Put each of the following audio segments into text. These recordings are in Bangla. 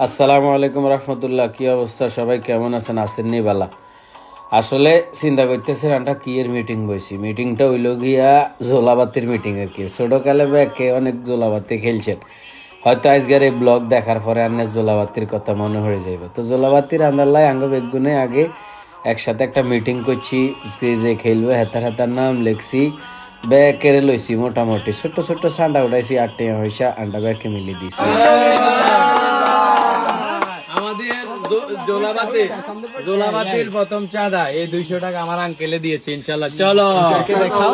আসসালামু আলাইকুম রহমতুল্লাহ। কি অবস্থা সবাই, কেমন আছেন? আসেননি বালা। আসলে চিন্তা করতেছি রানটা কি এর মিটিং বইছি। মিটিংটা হইল গিয়া জোলাবাতির মিটিং আর কি। ছোটকালে ব্যাকে অনেক জোলাবাতি খেলছেন, হয়তো আজকের এই ব্লগ দেখার পরে আন্নে জোলাবাতির কথা মনে হয়ে যাইব। তো জোলাবাতির আন্দাল্লাই আঙ্গ বেগুনে আগে একসাথে একটা মিটিং করছি, যে খেলবে হেতার হেতার নাম লিখছি, ব্যাকেরে লইছি। মোটামুটি ছোট্ট ছোট্ট চাঁদা উঠাইছি, 8 টাকা পয়সা আন্ডা ব্যাকে মিলিয়ে দিছি। জোলাবাতির প্রথম চাঁদা এই 200 টাকা আমার আঙ্কেলে দিয়েছে ইনশাল্লাহ। চলো দেখাও।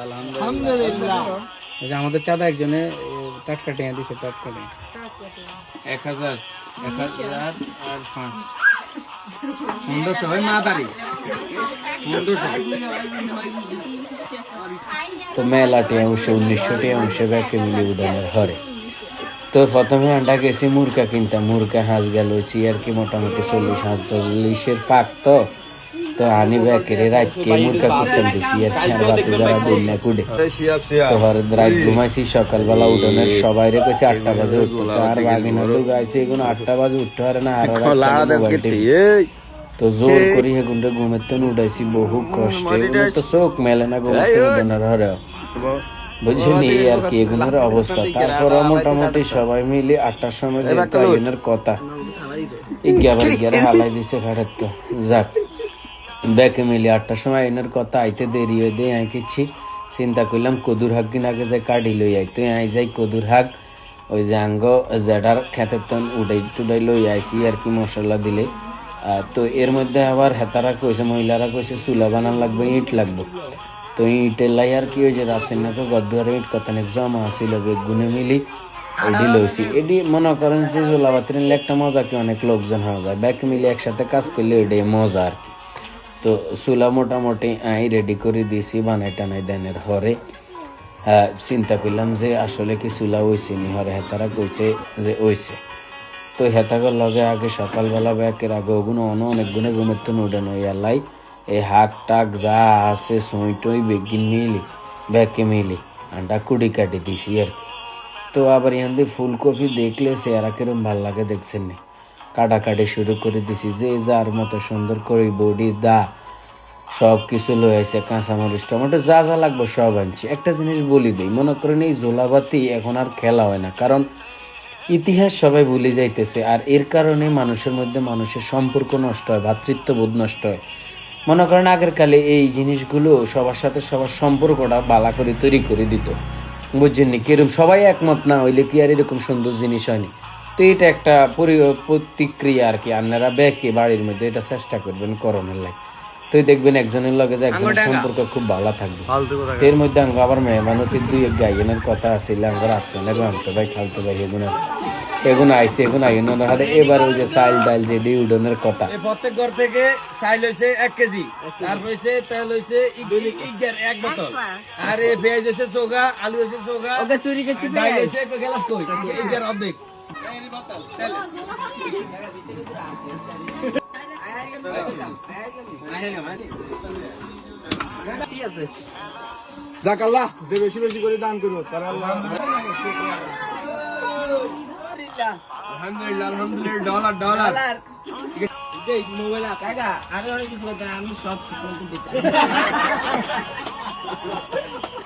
আলহামদুলিল্লাহ। আমাদের চাঁদা একজনে টাটকা টিয়া দিছে, টাটকা টিয়া 1000 আর 5 1500 হয় মা তারি 1500। তো মেলা টিয়া 1900 টিয়া ব্যাকে মিলিয়ে উঠানের হরে। তো প্রথমে আন্ডা গেছি মুরগা কিনতাম, মুরগা হাঁস গেল আর কি মোটামুটি 40-45 পাক। তো তো আনি ব্যাকেরে রাতকে মুরগা কুটতাম দিছি আর কি, আর বাতে যারা বন্যা কুড়ে। তো রাত ঘুমাইছি, সকালবেলা উঠোনের সবাই রে কইছি 8টা বাজে উঠতো। তো আর বাগিনা তো গাইছে এগুলো 8টা বাজে উঠতে পারে না, আর তো জোর করি হেগুনটা ঘুমের তো উঠাইছি বহু কষ্টে। তো চোখ মেলে না ঘুমের তো উঠানোর হরে, বুঝলি আর কি এগুলোর অবস্থা। তারপর মোটামুটি সবাই মিলে 8টার সময় যে আইনের কথা, 11 হালাই দিছে ঘাটের। তো যাক, ব্যাকে মিলে 8টার সময় আইনের কথা আইতে দেরি হয়ে দিয়ে আঁকেছি। চিন্তা করলাম কদুর হাক দিন আগে যে কাটি লই আইতো, আই যাই কদুর হাক ওই যে আঙ্গ জেডার খেতের তন উড়াই টুডাই লই আইসি আর কি মশলা দিলে। তো এর মধ্যে আবার হেতারা কইছে, মহিলারা কইছে চুলা বানান লাগবে, ইট লাগবে। তো ইটের লাই আর কি ওই যে রাফসিনাকে গদ্দুয়ারে ইট কত জমা আসিল, বেগুনে মিলি এডি লইছি। এডি মনে করেন যে জোলাবাতির একটা মজা কি, অনেক লোকজন হওয়া যায়, ব্যাক মিলে একসাথে কাজ করলে এটাই মজা আর কি। তো চুলা মোটামুটি আই রেডি করে দিয়েছি, বানাই টানাই দেনের হরে। চিন্তা করলাম যে আসলে কি চুলা ওইছে নি, হরে হেতারা কইছে যে ওইছে। তো হেতাগর লগে আগে সকালবেলা ব্যাকের আগে ওগুলো অনেক গুণে ঘুমের তো উঠে নই এলাই এই হাক টাক যা আছে সই টই বেগিন মিলি ব্যাকে মিলি আন্ডা কুড়ি কাটি দিছি আর কি। তো আবার এখান দিয়ে ফুলকপি দেখলে চেহারা কিরম ভাল লাগে দেখছেন নি, কাটাকাটি শুরু করে দিছি। যে যার মতো সুন্দর করে বডি দা সব কিছু লয়ে আছে, কাঁচামরিচ টমেটো যা যা লাগবে সব আনছি। একটা জিনিস বলি দিই, মনে করেন এই জোলাবাতি এখন আর খেলা হয় না, কারণ ইতিহাস সবাই ভুলে যাইতেছে। আর এর কারণে মানুষের মধ্যে মানুষের সম্পর্ক নষ্ট হয়, ভ্রাতৃত্ববোধ নষ্ট হয়। মনে করেন আগের কালে এই জিনিসগুলো সবার সাথে সবার সম্পর্কটা বালা করে তৈরি করে দিত, বুঝছেন নি? কিরম সবাই একমত না হইলে কি আর এরকম সুন্দর জিনিস হয়নি। তো এটা একটা প্রতিক্রিয়া আর কি। আপনারা ব্যাকে বাড়ির মধ্যে এটা চেষ্টা করবেন করোনার লাগে, তো দেখবেন একজনের লগে যে একজনের সম্পর্ক খুব ভালো থাকবে। এর মধ্যে আঙ্গ আবার মেহমানতির 2-1 গাইনের কথা আসলে আঙ্গার আসলে রামতো ভাই খালতো ভাই এগুন আইসে এগুন আইনের হাতে। এবার ওই যে চাইল ডাইল যে ডিউডনের কথা, প্রত্যেক ঘর থেকে চাইল হইছে 1 কেজি, তারপর হইছে তেল হইছে 1 বোতল, আর এই পেঁয়াজ হইছে সোগা, আলু হইছে সোগা, ওকে চুরি করছি, ডাইল হইছে গেলাস কই 1 অর্ধেক এই বোতল তেল। যাক আল্লাহ যে বেশি বেশি করে দান করুন, আলহামদুলিল্লাহ আলহামদুলিল্লাহ। ডলার ডলার মোবাইল কাকা আরে অনেক কিছু করতে আমি সব দিতাম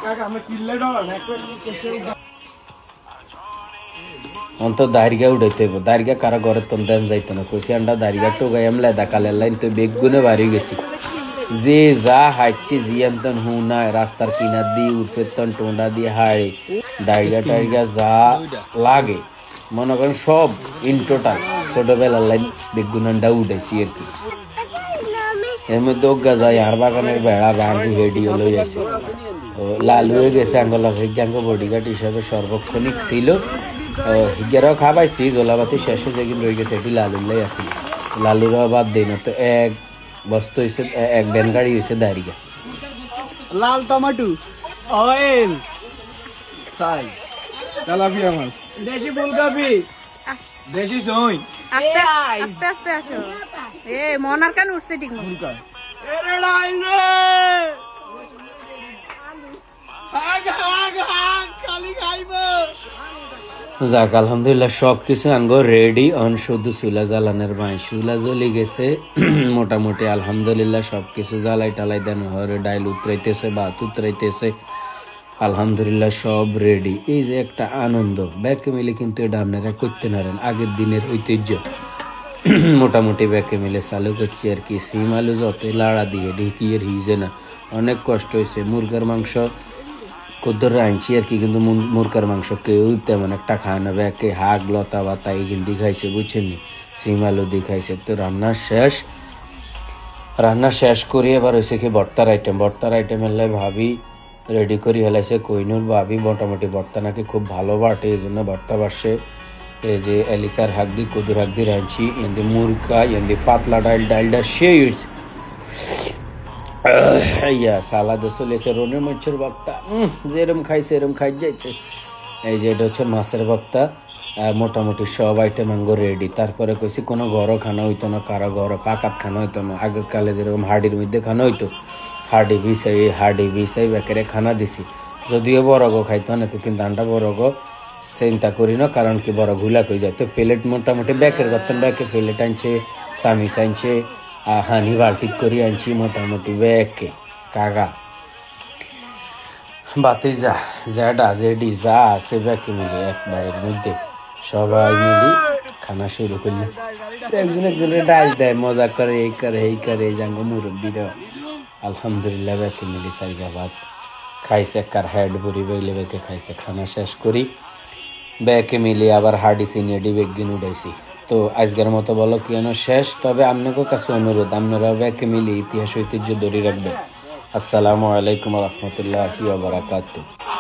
কাকা আমি কিনলে ডলার অন্ত দারিগা উঠাইতে হইব। দারিগা কারা ঘরের তন দেন যাইতো না, কইছি আন্ডা দারিগা টোগাই আমলে দেখালের লাইন তো বেগুনে বাড়ি গেছি। যে যা হাঁটছে জিয়াম তন হুনা রাস্তার কিনার দিয়ে উঠে তন টোন্ডা দিয়ে হাড়ে দারিগা টারিগা যা লাগে মনে করেন সব ইন টোটাল ছোটবেলার লাইন বেগুনান্ডা উঠেছি আর কি। এর মধ্যে অজ্ঞা যায় আর বাগানের বেড়া বাঁধি হেডি হলো গেছে, লালু হয়ে গেছে আঙ্গল হিজ্ঞাঙ্গ বডিগার্ড হিসাবে সর্বক্ষণিক ছিল। হিজ্ঞারাও খাবাইছি, জোলাবাতি শেষে যেদিন রয়ে গেছে এটি লালুল্লাই আসিল। লালুরাও বাদ দিই না, তো এক বস্তা হয়েছে, এক ব্যান গাড়ি হয়েছে দাঁড়িয়ে লাল টমেটো অয়েল সাই তেলাপিয়া মাছ দেশি ফুলকপি দেশি সই। আস্তে আস্তে আস্তে আসো, এ মনার কান উঠছে ঠিক মতো। এরে লাইন রে হাগ হাগ হাগ খালি খাইবো। যাক আলহামদুলিল্লাহ সব কিছু আঙ্গ রেডি অন শুধু চুলা জ্বালানোর বাই চুলা জ্বলি গেছে মোটামুটি আলহামদুলিল্লাহ সব কিছু জ্বালাই টালাই দেন হরে ডাইল উতরাইতেছে ভাত উতরাইতেছে আলহামদুলিল্লাহ সব রেডি। এই যে একটা আনন্দ ব্যাকে মিলে কিন্তু এটা আপনারা করতে পারেন আগের দিনের ঐতিহ্য মোটামুটি ব্যাকে মিলে চালু করছি আর কি। সিম আলু যতই লাড়া দিয়ে ঢেকিয়ে হিজে না অনেক কষ্ট হয়েছে। মুরগার মাংস কদ্দর আনছি আর কি কিন্তু মুরগার মাংস কেউ তেমন একটা খায় না ব্যাকে হাগ লতা বাতা এই কিন্তু খাইছে বুঝছেন নি সিম আলু দিয়ে খাইছে। তো রান্না শেষ করি এবার হয়েছে কি ভর্তার আইটেম এলে ভাবি রেডি করি হেলাইছে কইনুর ভাবি মোটামুটি ভর্তা নাকি খুব ভালো বাটে এই জন্য ভর্তা বাসে। এই যে এলিসার হাক দি কদুর হাক দি রাঁধছি এন্দি মুরগা এন্দি পাতলা ডালটা সেই হয়েছে ইয়া সালাদে চলেছে রনের মাছের ভর্তা যেরম খাইছে এরম খাই যাইছে। এই যে এটা হচ্ছে মাছের ভর্তা মোটামুটি সব আইটেম আঙ্গো রেডি। তারপরে কইছি কোনো ঘরও খানা হইতো না কারো ঘরও পাকাত খানা হইতো না আগের কালে যেরকম হাড়ির মধ্যে খানা হইতো হাড়ি বিছাই বেকেরে খানা দিছি। যদিও বড় খাইতো অনেকে কিন্তু আন্ডা বড় চিন্তা করি না কারণ কি বড় ঘুলা কই যায়। তো প্লেট মোটামুটি ব্যাকের করতাম ব্যাকে প্লেট আনছে সামিস আনছে হানি বাল্টি করে আনছি মোটামুটি ব্যাকে কাকা বাতি জ্যাডা জেডি যা আছে ব্যাকে মিলে একবারের মধ্যে সবাই মিলি খানা শুরু করলে একজনের ডাল দেয় মজা করে এই করে জাঙ্গ মুরব্বীরা আলহামদুলিল্লাহ ব্যাকে মিলি সাইগা ভাত খাইছে কার হেড ভরি বেলে বেকে খাইছে খানা শেষ করি ব্যাকে মিলি আবার হাডি সিনিয়ডি বেগিন উঠাইছি। তো আজকের মতো বলো কি শেষ। তবে আপনাদের কাছে অনুরোধ আপনারা ব্যাকে মিলি ইতিহাস ঐতিহ্য ধরে রাখবেন। আসসালামু আলাইকুম রহমতুল্লাহি ওয়া বারাকাতুহু।